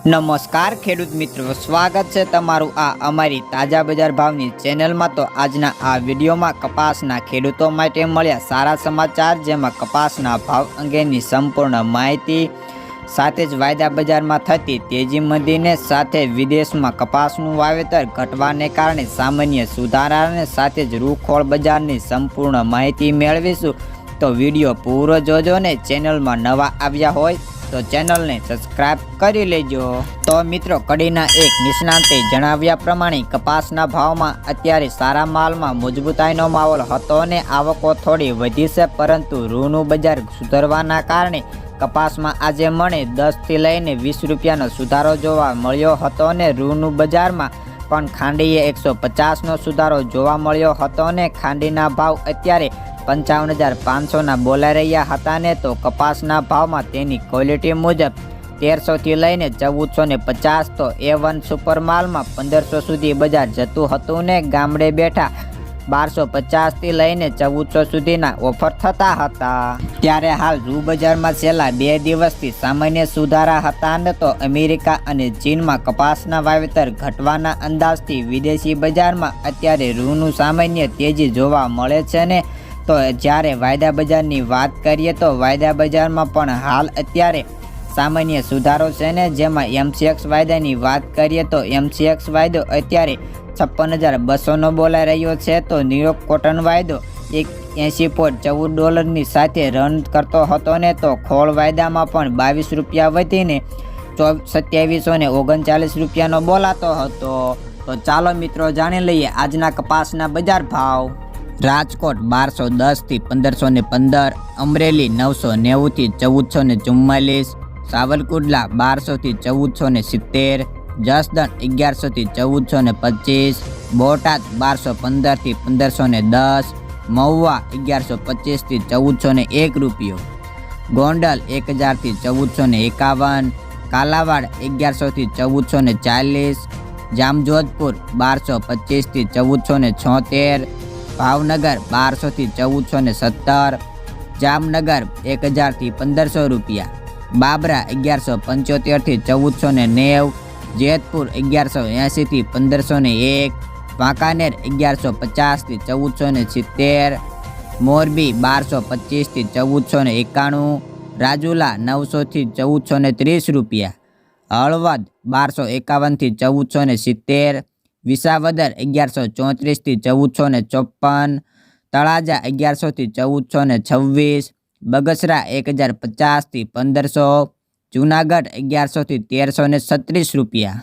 નમસ્કાર ખેડૂત મિત્રો, સ્વાગત છે તમારું આ અમારી તાજા બજાર ભાવની ચેનલમાં। તો આજના આ વિડીયોમાં કપાસના ખેડૂતો માટે મળ્યા સારા સમાચાર, જેમાં કપાસના ભાવ અંગેની સંપૂર્ણ માહિતી, સાથે જ વાયદા બજારમાં થતી તેજી મંદીને સાથે વિદેશમાં કપાસનું વાવેતર ઘટવાને કારણે સામાન્ય સુધારાને સાથે જ રૂખોળ બજારની સંપૂર્ણ માહિતી મેળવીશું। તો વિડીયો પૂરો જોજો ને ચેનલમાં નવા આવ્યા હોય તો ચેનલને સબસ્ક્રાઇબ કરી લેજો। તો મિત્રો, કડીના એક નિષ્ણાંતે જણાવ્યા પ્રમાણે કપાસના ભાવમાં અત્યારે સારા માલમાં મજબૂતાઈનો માહોલ હતો અને આવકો થોડી વધી છે, પરંતુ રૂનું બજાર સુધરવાના કારણે કપાસમાં આજે મણે 10 થી લઈને 20 રૂપિયાનો સુધારો જોવા મળ્યો હતો અને રૂનું બજારમાં પણ ખાંડીએ 150નો સુધારો જોવા મળ્યો હતો અને ખાંડીના ભાવ અત્યારે 55,500ના બોલાઈ રહ્યા હતા ને તો કપાસના ભાવમાં તેની ક્વોલિટી મુજબ 1300 થી લઈને 1450, તો A1 સુપર માલમાં 1500 સુધી બજાર જતું હતું ને ગામડે બેઠા 1250 થી લઈને 1400 સુધીના ઓફર થતા હતા। ત્યારે હાલ રૂ બજારમાં છેલ્લા 2 દિવસથી સામાન્ય સુધારા હતા ને તો અમેરિકા અને ચીનમાં કપાસના વાવેતર ઘટવાના અંદાજથી વિદેશી બજારમાં અત્યારે રૂનું સામાન્ય તેજી જોવા મળે છે ને તો જ્યારે વાયદા બજારની વાત કરીએ તો વાયદા બજારમાં પણ હાલ અત્યારે સામાન્ય સુધારો છે ને, જેમાં MCX વાયદાની વાત કરીએ તો MCX વાયદો અત્યારે 56,200નો બોલાઈ રહ્યો છે, તો ન્યુયોર્ક કોટન વાયદો $80.14ની સાથે રન કરતો હતો ને તો ખોળ વાયદામાં પણ 22 રૂપિયા વધીને 2739 રૂપિયાનો બોલાતો હતો। તો ચાલો મિત્રો, જાણી લઈએ આજના કપાસના બજાર ભાવ। રાજકોટ 1210 થી 1515, અમરેલી 990 થી 1444, સાવરકુંડલા 1200 થી 1470, જસદણ 1100 થી 1425, બોટાદ 1215 થી 1510, મહુવા 1125 થી 1401 રૂપિયો, ગોંડલ 1000 થી 1451, કાલાવાડ 1100 થી 1440, જામજોધપુર 1225 થી 1476, ભાવનગર 1200 થી 1417, જામનગર 1000 થી 1500 રૂપિયા, બાબરા 1175 થી 1490, જેતપુર 1180 થી 1501, વાંકાનેર 1150 થી 1470, મોરબી 1225 થી 1491, રાજુલા 900 થી 1430 રૂપિયા, હળવદ 1251 થી 1470, વિસાવદર 1134 થી 1454, તળાજા 1100 થી 1426, બગસરા 1050 થી 1500, જૂનાગઢ 1100 થી 1336 રૂપિયા।